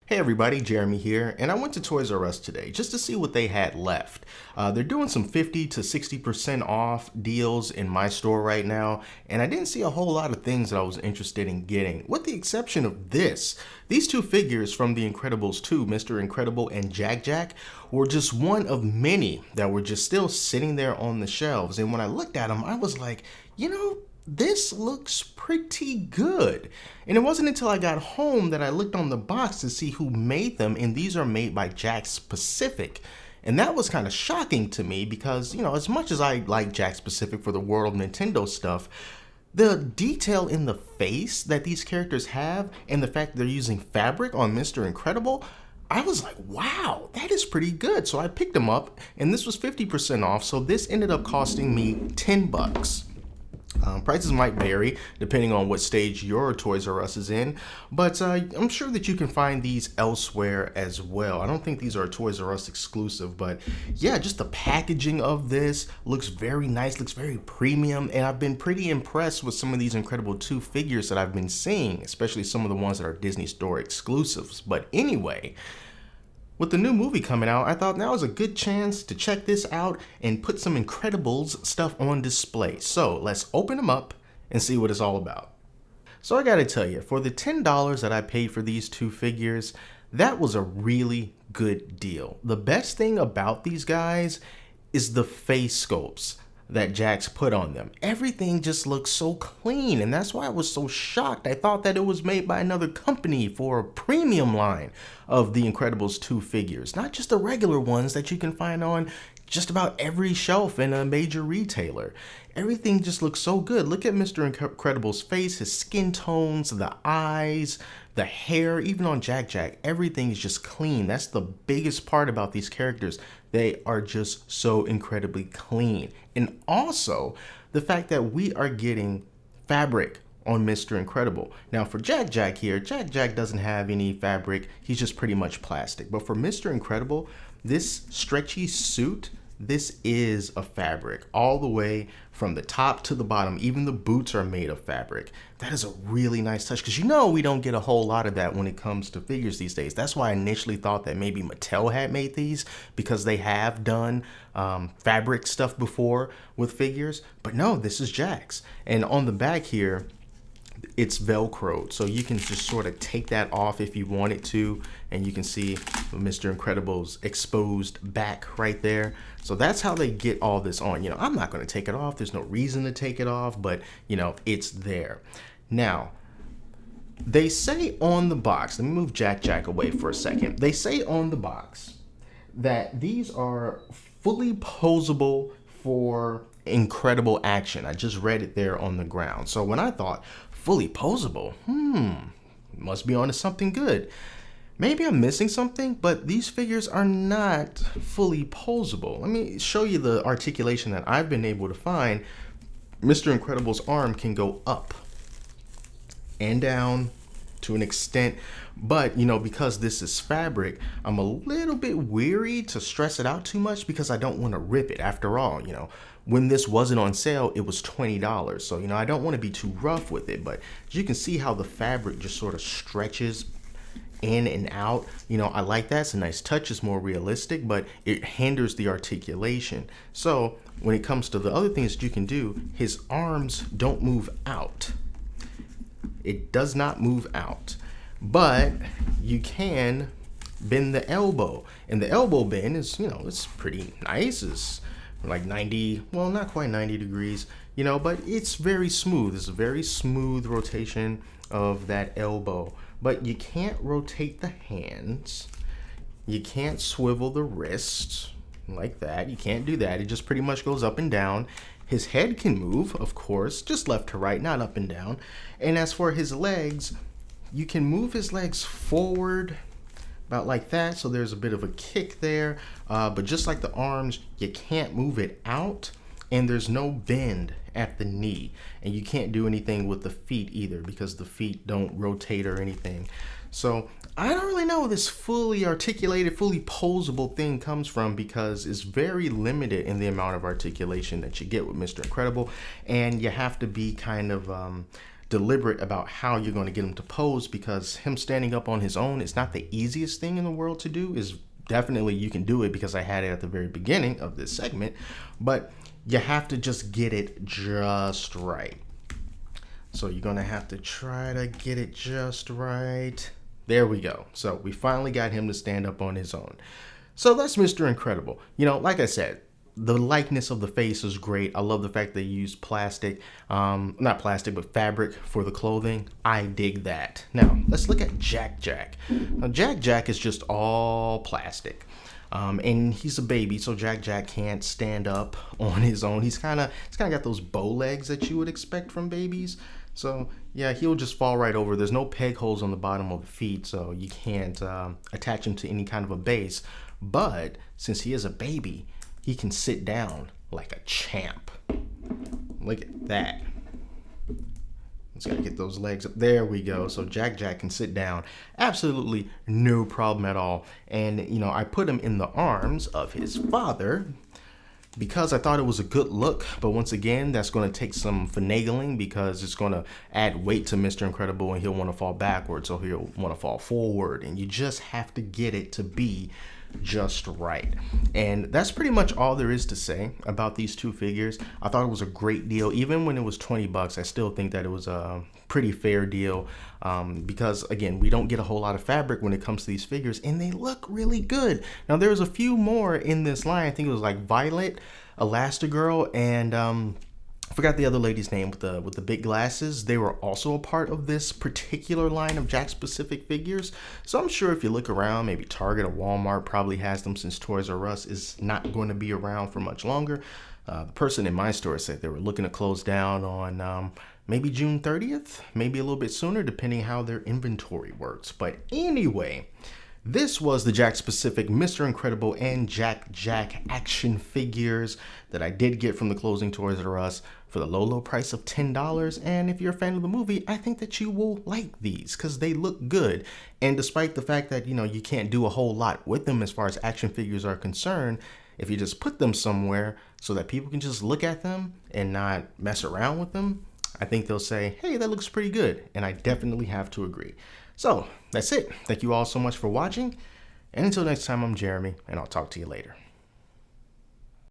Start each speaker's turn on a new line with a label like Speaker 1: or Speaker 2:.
Speaker 1: Hey everybody, Jeremy here, and I went to Toys R Us today just to see what they had left. They're doing some 50 to 60% off deals in my store right now, and I didn't see a whole lot of things that I was interested in getting, with the exception of this. These two figures from The Incredibles 2, Mr. Incredible and Jack, were just one of many that were just still sitting there on the shelves, and when I looked at them, I was like, this looks pretty good. And it wasn't until I got home that I looked on the box to see who made them, and these are made by Jakks Pacific. And that was kind of shocking to me because, as much as I like Jakks Pacific for the World Nintendo stuff, the detail in the face that these characters have and the fact they're using fabric on Mr. Incredible, I was like, wow, that is pretty good. So I picked them up, and this was 50% off, so this ended up costing me $10. Prices might vary depending on what stage your Toys R Us is in, but I'm sure that you can find these elsewhere as well. I don't think these are Toys R Us exclusive, but yeah, just the packaging of this looks very nice, looks very premium, and I've been pretty impressed with some of these Incredible 2 figures that I've been seeing, especially some of the ones that are Disney Store exclusives. But anyway, with the new movie coming out, I thought now is a good chance to check this out and put some Incredibles stuff on display. So let's open them up and see what it's all about. So I gotta tell you, for the $10 that I paid for these two figures, that was a really good deal. The best thing about these guys is the face sculpts that Jakks put on them. Everything just looks so clean, and that's why I was so shocked. I thought that it was made by another company for a premium line of the Incredibles 2 figures, not just the regular ones that you can find on just about every shelf in a major retailer. Everything just looks so good. Look at Mr. Incredible's face, his skin tones, the eyes, the hair, even on Jack, everything is just clean. That's the biggest part about these characters. They are just so incredibly clean. And also, the fact that we are getting fabric on Mr. Incredible. Now for Jack here, Jack doesn't have any fabric. He's just pretty much plastic. But for Mr. Incredible, this stretchy suit, this is a fabric all the way from the top to the bottom. Even the boots are made of fabric. That is a really nice touch because we don't get a whole lot of that when it comes to figures these days. That's why I initially thought that maybe Mattel had made these because they have done fabric stuff before with figures. But no, this is Jakks. And on the back here, it's velcroed, so you can just sort of take that off if you wanted to, and you can see Mr. Incredible's exposed back right there. So that's how they get all this on. I'm not going to take it off. There's no reason to take it off, but it's there. Now, they say on the box, let me move Jack away for a second. They say on the box that these are fully posable for incredible action. I just read it there on the ground. So when I thought fully posable, must be onto something good. Maybe I'm missing something, but these figures are not fully posable. Let me show you the articulation that I've been able to find. Mr. Incredible's arm can go up and down to an extent, but because this is fabric, I'm a little bit weary to stress it out too much because I don't want to rip it. After all, when this wasn't on sale, it was $20. So, I don't want to be too rough with it, but you can see how the fabric just sort of stretches in and out. I like that. It's a nice touch. It's more realistic, but it hinders the articulation. So when it comes to the other things that you can do, his arms don't move out. It does not move out, but you can bend the elbow, and the elbow bend is, it's pretty nice. It's like 90, well, not quite 90 degrees, but it's very smooth. It's a very smooth rotation of that elbow, but you can't rotate the hands. You can't swivel the wrists like that. You can't do that. It just pretty much goes up and down. His head can move, of course, just left to right, not up and down. And as for his legs, you can move his legs forward about like that, so there's a bit of a kick there, but just like the arms, you can't move it out, and there's no bend at the knee, and you can't do anything with the feet either because the feet don't rotate or anything. So I don't really know where this fully articulated, fully posable thing comes from because it's very limited in the amount of articulation that you get with Mr. Incredible, and you have to be kind of deliberate about how you're going to get him to pose, because him standing up on his own is not the easiest thing in the world to do. Is definitely, you can do it because I had it at the very beginning of this segment, but you have to just get it just right. So you're going to have to try to get it just right. There we go. So we finally got him to stand up on his own. So that's Mr. Incredible. Like I said, the likeness of the face is great. I love the fact they use plastic, not plastic, but fabric for the clothing. I dig that. Now, let's look at Jack. Now, Jack is just all plastic. And he's a baby, so Jack can't stand up on his own. He's kind of got those bow legs that you would expect from babies. So yeah, he'll just fall right over. There's no peg holes on the bottom of the feet, so you can't attach him to any kind of a base. But since he is a baby, he can sit down like a champ. Look at that. Just gotta get those legs up. There we go. So Jack can sit down. Absolutely no problem at all. And I put him in the arms of his father because I thought it was a good look. But once again, that's going to take some finagling, because it's going to add weight to Mr. Incredible, and he'll want to fall backwards, or he'll want to fall forward. And you just have to get it to be just right. And that's pretty much all there is to say about these two figures. I thought it was a great deal. Even when it was $20, I still think that it was a pretty fair deal, because again, we don't get a whole lot of fabric when it comes to these figures, and they look really good. Now, there's a few more in this line. I think it was like Violet, Elastigirl, and I forgot the other lady's name with the big glasses. They were also a part of this particular line of Jakks specific figures. So I'm sure if you look around, maybe Target or Walmart probably has them, since Toys R Us is not going to be around for much longer. The person in my store said they were looking to close down on maybe June 30th, maybe a little bit sooner, depending how their inventory works. But anyway, this was the Jakks specific Mr. Incredible and Jack action figures that I did get from the closing Toys R Us for the low price of $10. And if you're a fan of the movie, I think that you will like these because they look good. And despite the fact that, you can't do a whole lot with them as far as action figures are concerned, if you just put them somewhere so that people can just look at them and not mess around with them, I think they'll say, hey, that looks pretty good. And I definitely have to agree. So that's it. Thank you all so much for watching. And until next time, I'm Jeremy, and I'll talk to you later.